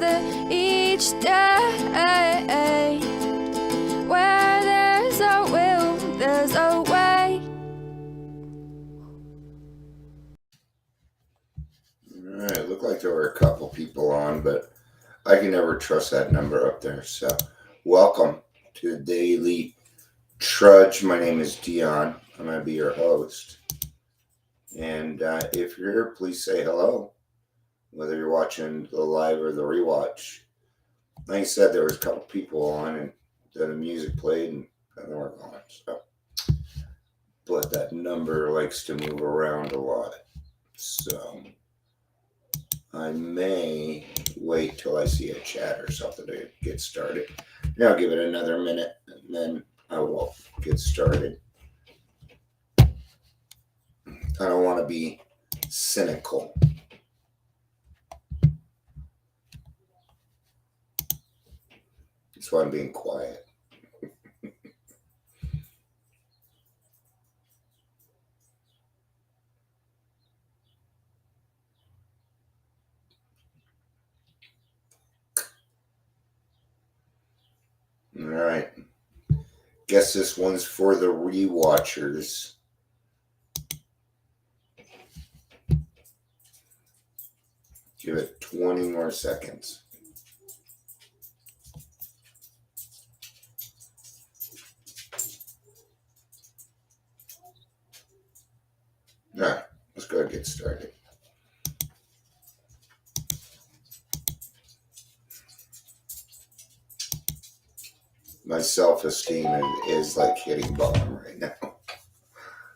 another each day. Where there's a will, there's a way. All right, looked like there were a couple people on, but I can never trust that number up there. So, welcome to the Daily Trudge. My name is Dion. I'm going to be your host. And if you're here, please say hello, whether you're watching the live or the rewatch. Like I said, there was a couple people on, and then the music played, and then we're gone. So, but that number likes to move around a lot. So, I may wait till I see a chat or something to get started. Now I'll give it another minute, and then I will get started. I don't want to be cynical. That's why I'm being quiet. All right. Guess this one's for the rewatchers. Give it 20 more seconds. All right, let's go ahead and get started. My self-esteem is like hitting bottom right now.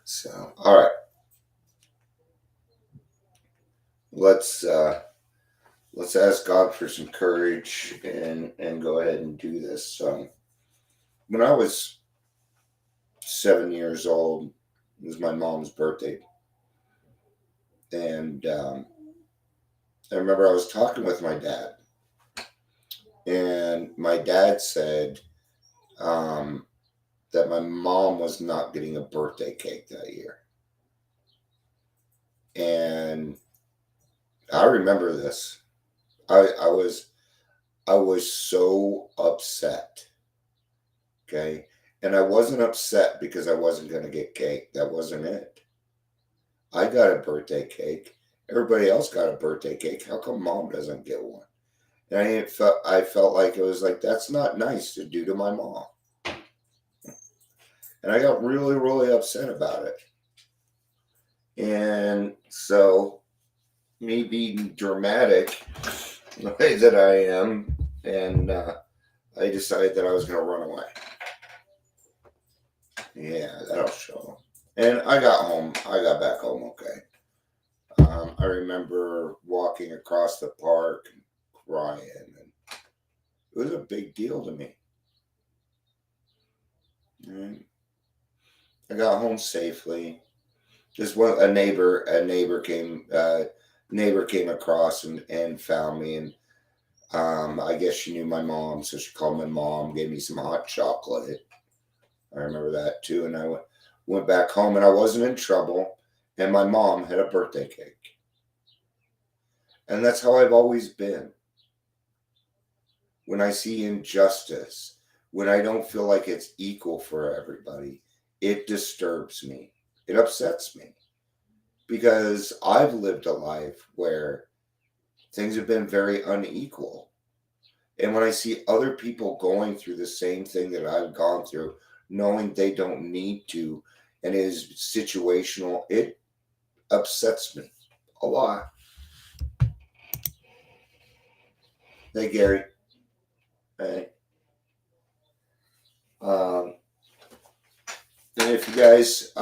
So, all right. Let's ask God for some courage and go ahead and do this. When I was 7 years old, it was my mom's birthday, and I remember I was talking with my dad, and my dad said that my mom was not getting a birthday cake that year, and I remember this. I was so upset. Okay. And I wasn't upset because I wasn't going to get cake. That wasn't it. I got a birthday cake. Everybody else got a birthday cake. How come mom doesn't get one? And I felt like it was like, that's not nice to do to my mom. And I got really, really upset about it. And so, me being dramatic, the way that I am, and I decided that I was going to run away. Yeah, that'll show. And I got back home okay. I remember walking across the park and crying, and it was a big deal to me. And I got home safely. Just a neighbor came across and found me, and I guess she knew my mom, so she called my mom, gave me some hot chocolate. I remember that too. And I went back home, and I wasn't in trouble, and my mom had a birthday cake. And that's how I've always been. When I see injustice, when I don't feel like it's equal for everybody, it disturbs me. It upsets me. Because I've lived a life where things have been very unequal. And when I see other people going through the same thing that I've gone through, knowing they don't need to, and is situational, it upsets me a lot. Hey, Gary. Hey. And if you guys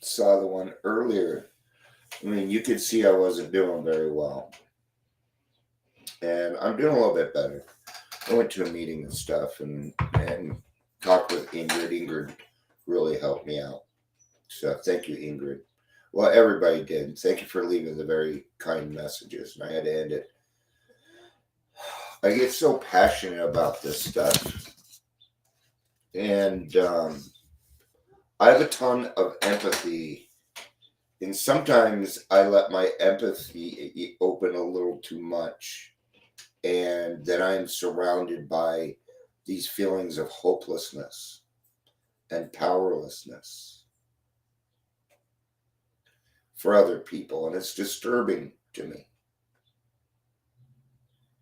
saw the one earlier, I mean, you could see I wasn't doing very well. And I'm doing a little bit better. I went to a meeting and stuff and talked with Ingrid. Ingrid really helped me out. So thank you, Ingrid. Well, everybody did. Thank you for leaving the very kind messages. And I had to end it. I get so passionate about this stuff. And I have a ton of empathy And sometimes I let my empathy open a little too much, and then I'm surrounded by these feelings of hopelessness and powerlessness for other people, and it's disturbing to me.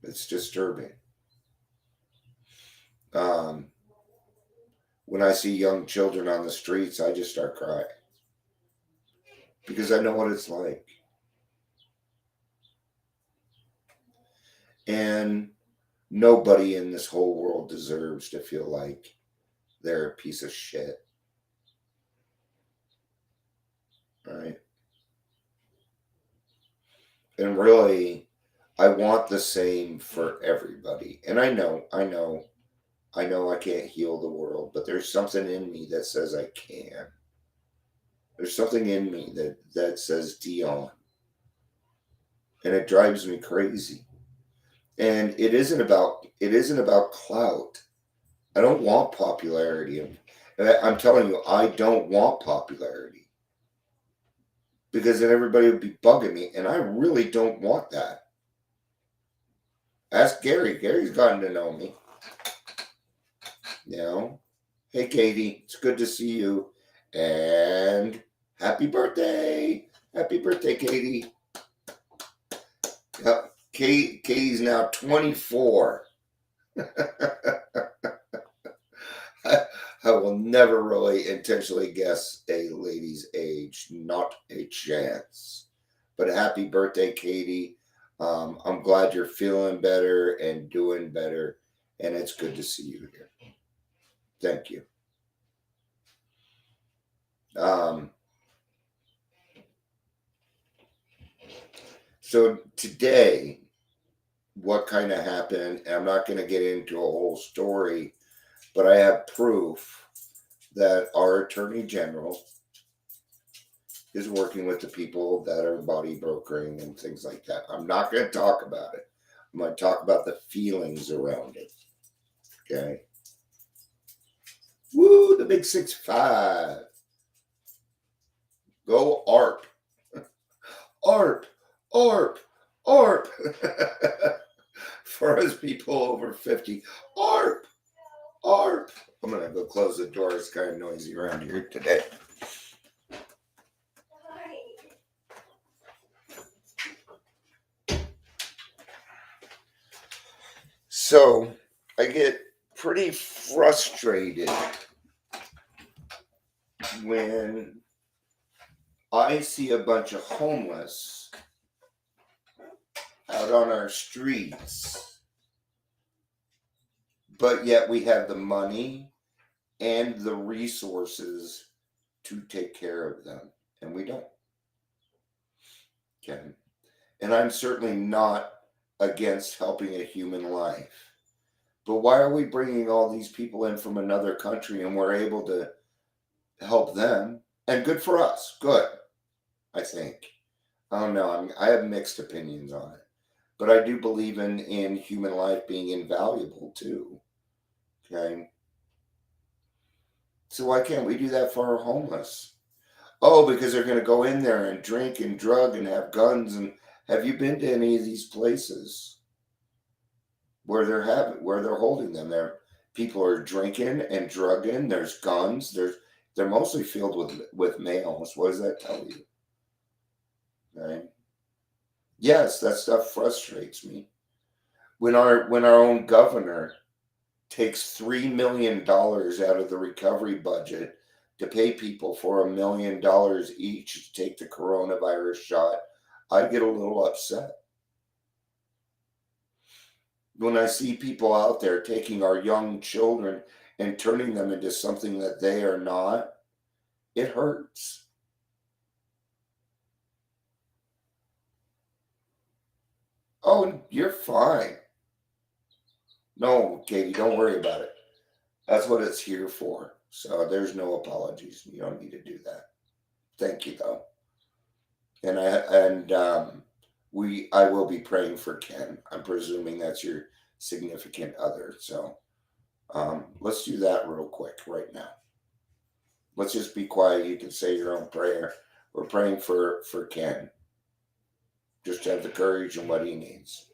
It's disturbing. Um, when I see young children on the streets, I just start crying because I know what it's like. And nobody in this whole world deserves to feel like they're a piece of shit. Right? And really, I want the same for everybody. And I can't heal the world, but there's something in me that says I can. There's something in me that says Dion. And it drives me crazy. And it isn't about clout. I don't want popularity. I'm telling you, I don't want popularity. Because then everybody would be bugging me, and I really don't want that. Ask Gary. Gary's gotten to know me. You know? Hey, Katie, it's good to see you. And happy birthday. Happy birthday, Katie. Yep. Katie's now 24. I will never really intentionally guess a lady's age. Not a chance. But happy birthday, Katie. I'm glad you're feeling better and doing better. And it's good to see you here. Thank you. So today, what kind of happened, and I'm not going to get into a whole story, but I have proof that our Attorney General is working with the people that are body brokering and things like that. I'm not going to talk about it. I'm going to talk about the feelings around it. Okay? Woo, the big 6'5". Go ARP. ARP. ARP. ARP. For us people over 50. ARP. ARP. I'm going to go close the door. It's kind of noisy around here today. So I get pretty frustrated when I see a bunch of homeless out on our streets, but yet we have the money and the resources to take care of them, and we don't. Okay. And I'm certainly not against helping a human life. But why are we bringing all these people in from another country and we're able to help them? And good for us. Good, I think. I don't know. I have mixed opinions on it. But I do believe in human life being invaluable too. Okay. So why can't we do that for our homeless? Oh, because they're going to go in there and drink and drug and have guns. And have you been to any of these places where they're holding them? There, people are drinking and drugging. There's guns. They're mostly filled with males. What does that tell you? Right? Yes, that stuff frustrates me. When our own governor takes $3 million out of the recovery budget to pay people for $1 million each to take the coronavirus shot, I get a little upset. When I see people out there taking our young children and turning them into something that they are not, it hurts. Oh, you're fine. No, Katie, don't worry about it. That's what it's here for. So there's no apologies. You don't need to do that. Thank you, though. And I will be praying for Ken. I'm presuming that's your significant other. So let's do that real quick right now. Let's just be quiet. You can say your own prayer We're praying for Ken. Just to have the courage and what he needs.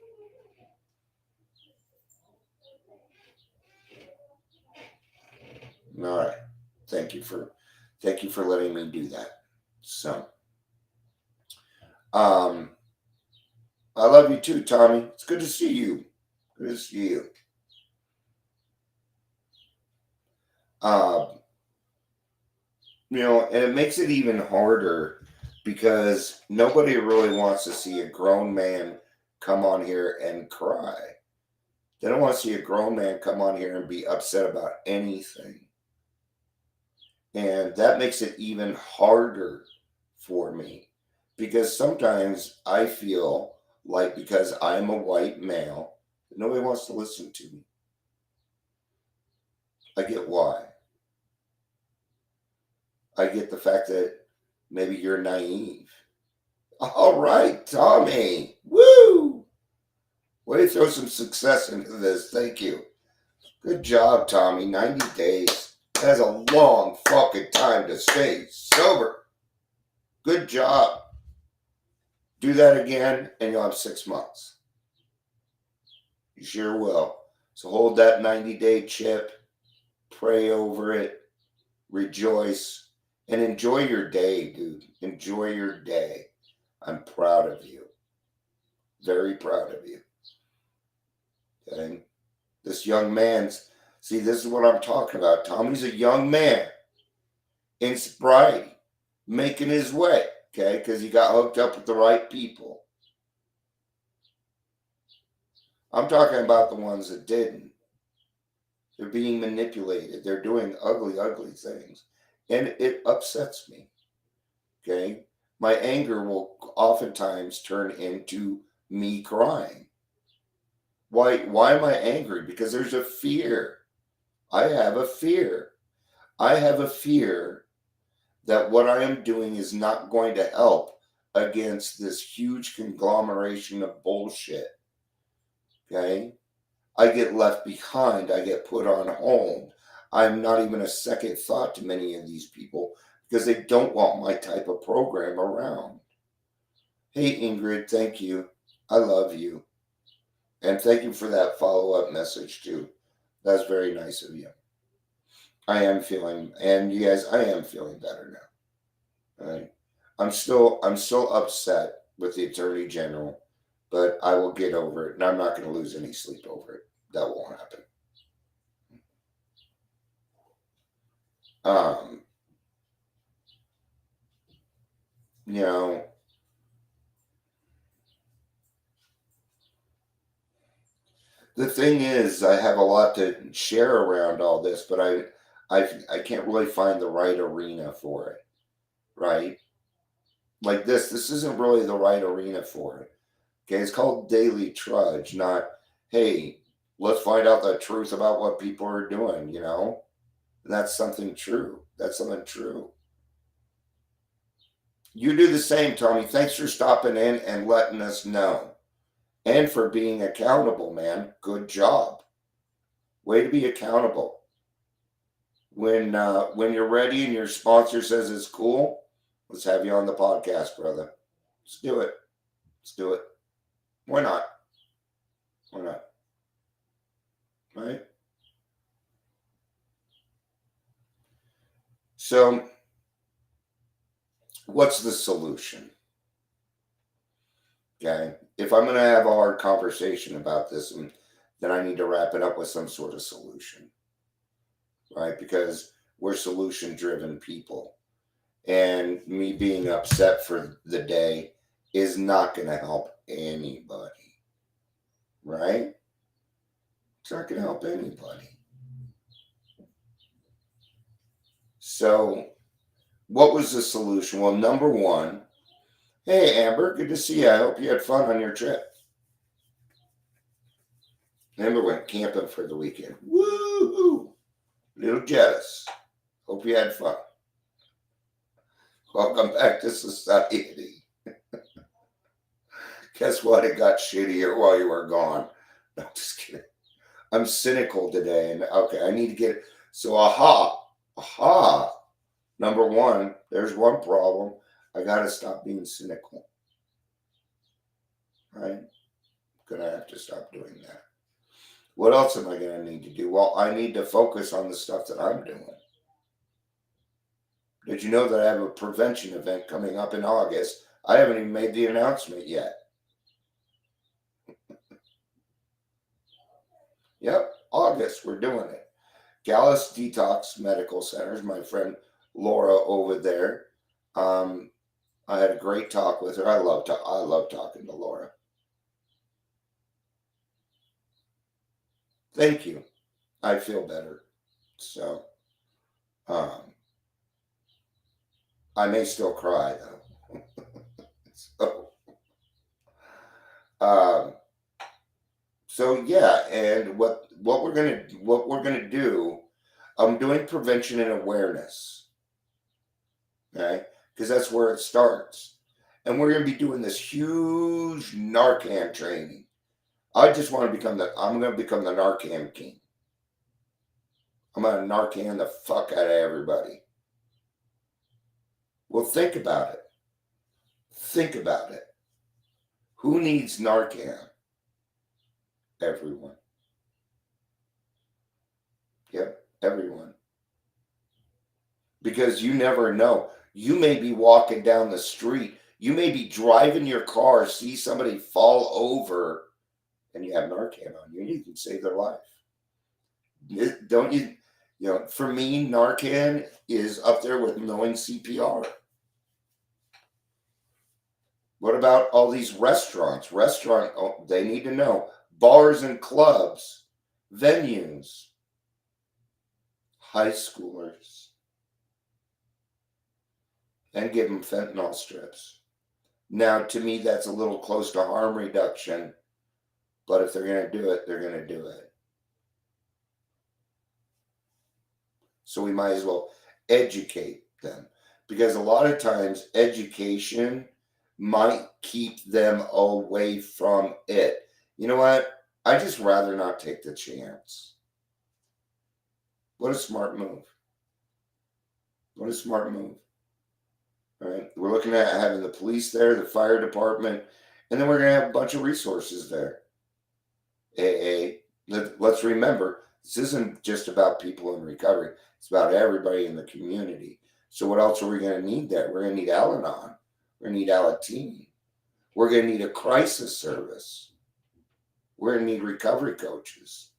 All right. Thank you for letting me do that. So, I love you too, Tommy. It's good to see you. Good to see you. And it makes it even harder because nobody really wants to see a grown man come on here and cry. They don't want to see a grown man come on here and be upset about anything. And that makes it even harder for me because sometimes I feel like because I'm a white male, nobody wants to listen to me. I get why. I get the fact that maybe you're naive. All right, Tommy. Woo! Way to throw some success into this. Thank you. Good job, Tommy. 90 days. That's a long fucking time to stay sober. Good job. Do that again and you'll have 6 months. You sure will. So hold that 90-day chip. Pray over it. Rejoice. And enjoy your day, dude. Enjoy your day. I'm proud of you. Very proud of you. Okay? This young man's, see, this is what I'm talking about. Tommy's a young man in sobriety, making his way, okay? Because he got hooked up with the right people. I'm talking about the ones that didn't. They're being manipulated. They're doing ugly, ugly things. And it upsets me, okay? My anger will oftentimes turn into me crying. Why am I angry? Because there's a fear. I have a fear. I have a fear that what I am doing is not going to help against this huge conglomeration of bullshit. Okay? I get left behind. I get put on hold. I'm not even a second thought to many of these people because they don't want my type of program around. Hey, Ingrid, thank you. I love you. And thank you for that follow-up message, too. That's very nice of you. I am feeling, and you guys, I am feeling better now. All right. I'm still upset with the Attorney General, but I will get over it, and I'm not going to lose any sleep over it. That won't happen. You know, the thing is, I have a lot to share around all this, but I can't really find the right arena for it, right? Like this isn't really the right arena for it. Okay, it's called Daily Trudge, not, hey, let's find out the truth about what people are doing, you know? And that's something true. That's something true. You do the same, Tommy. Thanks for stopping in and letting us know. And for being accountable, man. Good job. Way to be accountable. When you're ready and your sponsor says it's cool, let's have you on the podcast, brother. Let's do it. Let's do it. Why not? Why not? Right? So, what's the solution? Okay. If I'm going to have a hard conversation about this, then I need to wrap it up with some sort of solution. Right? Because we're solution-driven people. And me being upset for the day is not going to help anybody. Right? It's not going to help anybody. So, what was the solution? Well, number one, hey, Amber, good to see you. I hope you had fun on your trip. Amber went camping for the weekend. Woo-hoo! Little jealous. Hope you had fun. Welcome back to society. Guess what? It got shittier while you were gone. No, just kidding. I'm cynical today. And okay, I need to get... So, aha. Number one, there's one problem. I got to stop being cynical. Right? Gonna have to stop doing that. What else am I gonna need to do? Well, I need to focus on the stuff that I'm doing. Did you know that I have a prevention event coming up in August? I haven't even made the announcement yet. Yep, August, we're doing it. Gallus Detox Medical Centers, my friend Laura over there. I had a great talk with her. I love talking to Laura. Thank you. I feel better. So, I may still cry though. so, um, so yeah, and what we're gonna do, I'm doing prevention and awareness, okay? Because that's where it starts, and we're gonna be doing this huge Narcan training. I'm gonna become the Narcan king. I'm gonna Narcan the fuck out of everybody. Well, think about it. Think about it. Who needs Narcan? Everyone. Yep, everyone. Because you never know. You may be walking down the street. You may be driving your car, see somebody fall over, and you have Narcan on you. You can save their life. Don't you? You know, for me, Narcan is up there with knowing CPR. What about all these restaurants? They need to know. Bars and clubs, venues, high schoolers, and give them fentanyl strips. Now, to me, that's a little close to harm reduction, but if they're going to do it, they're going to do it. So we might as well educate them, because a lot of times education might keep them away from it. You know what? I just rather not take the chance. What a smart move. What a smart move. All right. We're looking at having the police there, the fire department, and then we're going to have a bunch of resources there. Let's remember, this isn't just about people in recovery. It's about everybody in the community. So what else are we going to need there? We're going to need Al-Anon. We're going to need Alateen. We're going to need a crisis service. We're going to need recovery coaches.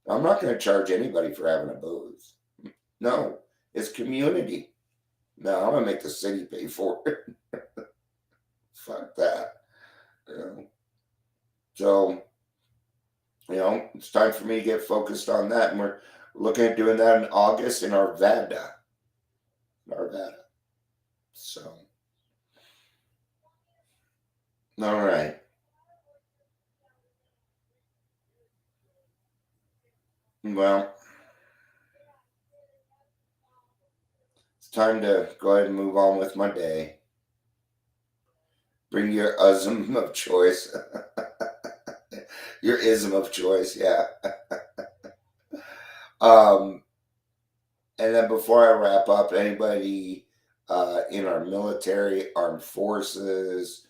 I'm not going to charge anybody for having a booth. No, it's community. No, I'm going to make the city pay for it. Fuck that. You know? So, you know, it's time for me to get focused on that. And we're looking at doing that in August in Arvada. So, all right. Well, it's time to go ahead and move on with my day. Bring your ism of choice. Your ism of choice, yeah. And then before I wrap up, anybody in our military, armed forces,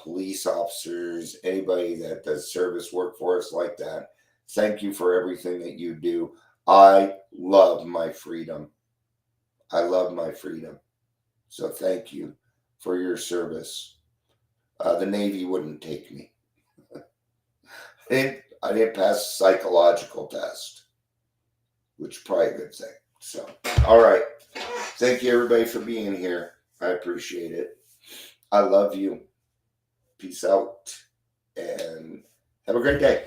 police officers, anybody that does service work for us like that, thank you for everything that you do. I love my freedom. I love my freedom. So thank you for your service. The Navy wouldn't take me. I didn't pass a psychological test, which is probably a good thing. So, all right. Thank you, everybody, for being here. I appreciate it. I love you. Peace out and have a great day.